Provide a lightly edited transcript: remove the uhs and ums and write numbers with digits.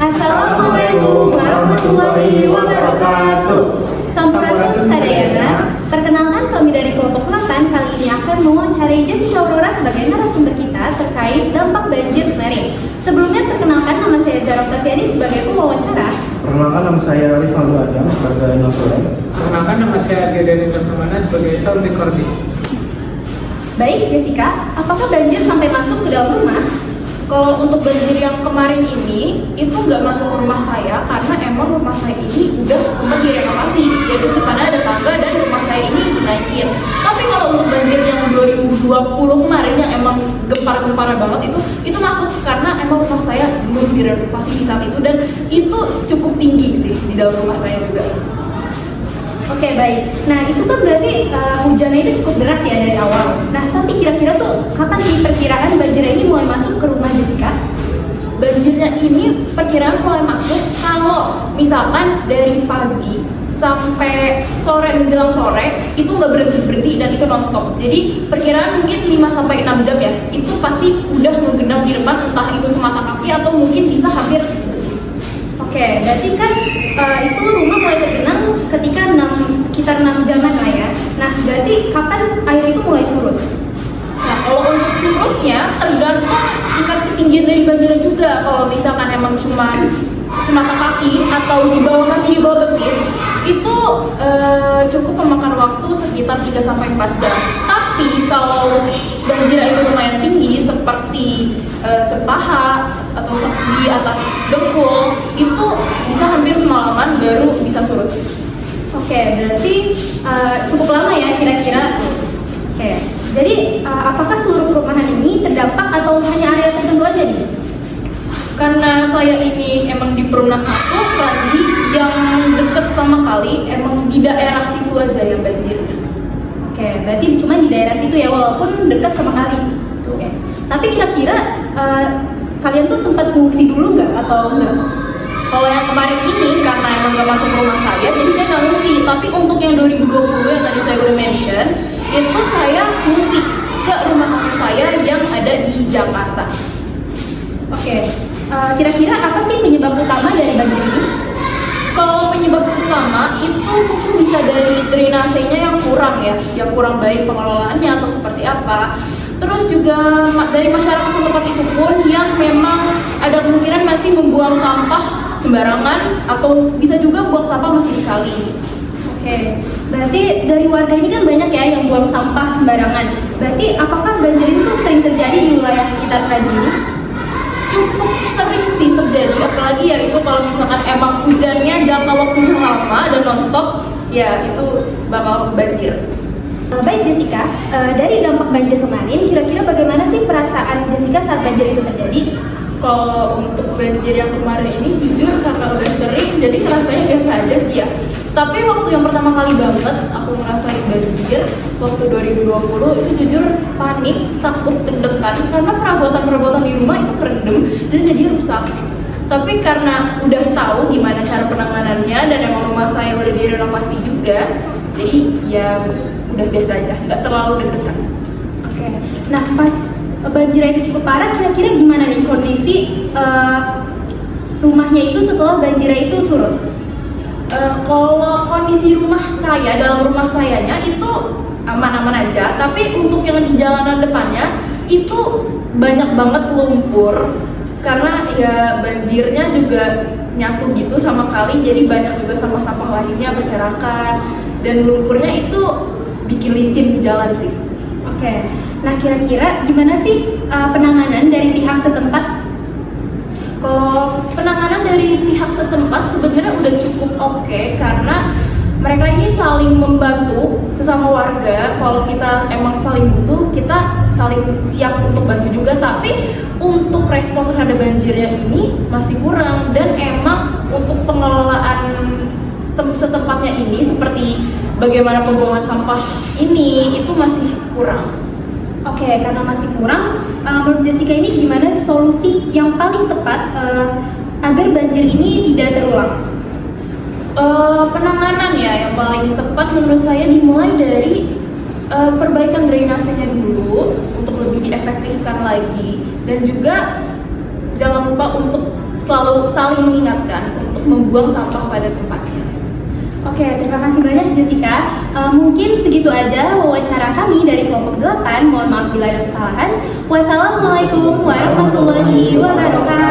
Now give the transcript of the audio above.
Assalamualaikum warahmatullahi wabarakatuh. Sampurasun sadayana. Perkenalkan, kami dari kelompok Melatan kali ini akan mewawancarai Jessica Aurora sebagai narasumber kita terkait dampak banjir kemarin. Sebelumnya perkenalkan, nama saya Zara Octaviani sebagai pewawancara. Perkenalkan, nama saya Arif Aldo Adam sebagai narasumber. Perkenalkan, nama saya Ardia dari Pertemanan sebagai sound recordist. Baik Jessica, apakah banjir sampai masuk ke dalam rumah? Kalau untuk banjir yang kemarin ini, itu nggak masuk ke rumah saya karena emang rumah saya ini udah sempat direnovasi. Jadi di sana ada tangga dan rumah saya ini dinaikin. Tapi kalau untuk banjir yang 2020 kemarin yang emang gempar-gempar banget itu masuk karena emang rumah saya belum direnovasi di saat itu dan itu cukup tinggi sih di dalam rumah saya juga. Oke, baik. Nah, itu kan berarti hujannya itu cukup deras ya dari awal. Nah, tapi kira-kira tuh kapan sih perkiraan banjir ini mulai masuk ke rumah Jessica? Banjirnya ini perkiraan mulai masuk kalau misalkan dari pagi sampai sore menjelang sore itu nggak berhenti dan itu nonstop. Jadi perkiraan mungkin 5 sampai 6 jam ya. Itu pasti udah menggenang di depan, entah itu semata kaki atau mungkin bisa hampir sebetis. Oke, berarti kan itu rumah mulai tergenang ketika sekitar 6 jaman lah ya. Nah, berarti kapan air itu mulai surut? Nah, kalau untuk surutnya tergantung tingkat ketinggian dari banjirnya juga. Kalau misalkan emang cuma semata kaki atau masih di bawah betis, itu cukup memakan waktu sekitar 3 sampai 4 jam. Tapi kalau banjirnya itu lumayan tinggi seperti sepaha atau di atas dengkul, itu bisa hampir semalaman baru bisa surut. Oke, berarti cukup lama ya kira-kira. Oke, jadi apakah seluruh perumahan ini terdampak atau hanya area tertentu aja nih? Karena saya ini emang di Perumnas 1, Kranji, yang deket sama kali, emang di daerah situ aja yang banjirnya. Oke, berarti cuma di daerah situ ya, walaupun dekat sama kali. Oke. Tapi kira-kira kalian tuh sempat mengungsi dulu nggak atau enggak? Kalau yang kemarin ini karena emang gak masuk rumah saya, jadi saya nggak ngungsi. Tapi untuk yang 2020 yang tadi saya udah mention, itu saya ngungsi ke rumah kakak saya yang ada di Jakarta. Oke, kira-kira apa sih penyebab utama dari banjir ini? Kalau penyebab utama itu mungkin bisa dari drainasenya yang kurang baik pengelolaannya atau seperti apa. Terus juga dari masyarakat setempat itu pun yang memang ada kemungkinan masih membuang sampah sembarangan atau bisa juga buang sampah masih di kali. Oke, berarti dari warga ini kan banyak ya yang buang sampah sembarangan. Berarti apakah banjir itu sering terjadi di wilayah sekitar Kranji ini? Cukup sering sih terjadi, apalagi ya itu kalau misalkan emang hujannya jangka waktunya lama dan nonstop, ya itu bakal banjir. Baik Jessica, dari dampak banjir kemarin, kira-kira bagaimana sih perasaan Jessica saat banjir itu terjadi? Kalau untuk banjir yang kemarin ini jujur karena udah sering, jadi rasanya biasa aja sih ya. Tapi waktu yang pertama kali banget aku ngerasain banjir waktu 2020 itu jujur panik, takut, deg-degan karena perabotan-perabotan di rumah itu kerendam dan jadi rusak. Tapi karena udah tahu gimana cara penanganannya dan emang rumah saya udah direnovasi juga, jadi ya udah biasa aja, nggak terlalu deg-degan. Oke, nah pas banjir itu cukup parah, kira-kira gimana nih kondisi rumahnya itu setelah banjir itu surut? Kalau kondisi rumah saya, dalam rumah sayanya itu aman-aman aja, tapi untuk yang di jalanan depannya itu banyak banget lumpur karena ya banjirnya juga nyatu gitu sama kali, jadi banyak juga sampah-sampah lainnya berserakan dan lumpurnya itu bikin licin di jalan sih. Oke, nah kira-kira gimana sih penanganan dari pihak setempat? Kalau penanganan dari pihak setempat sebenarnya udah cukup oke karena mereka ini saling membantu sesama warga. Kalau kita emang saling butuh, kita saling siap untuk bantu juga. Tapi untuk respon terhadap banjirnya ini masih kurang dan emang untuk pengelolaan setempatnya ini seperti bagaimana pembuangan sampah ini itu masih kurang. Oke, karena masih kurang, menurut Jessica ini gimana solusi yang paling tepat agar banjir ini tidak terulang? Penanganan ya yang paling tepat menurut saya dimulai dari perbaikan drainasenya dulu untuk lebih diefektifkan lagi dan juga jangan lupa untuk selalu saling mengingatkan untuk membuang sampah pada tempatnya. Oke, terima kasih banyak Jessica. Mungkin segitu aja wawancara kami dari kelompok 8. Mohon maaf bila ada kesalahan. Wassalamualaikum warahmatullahi wabarakatuh.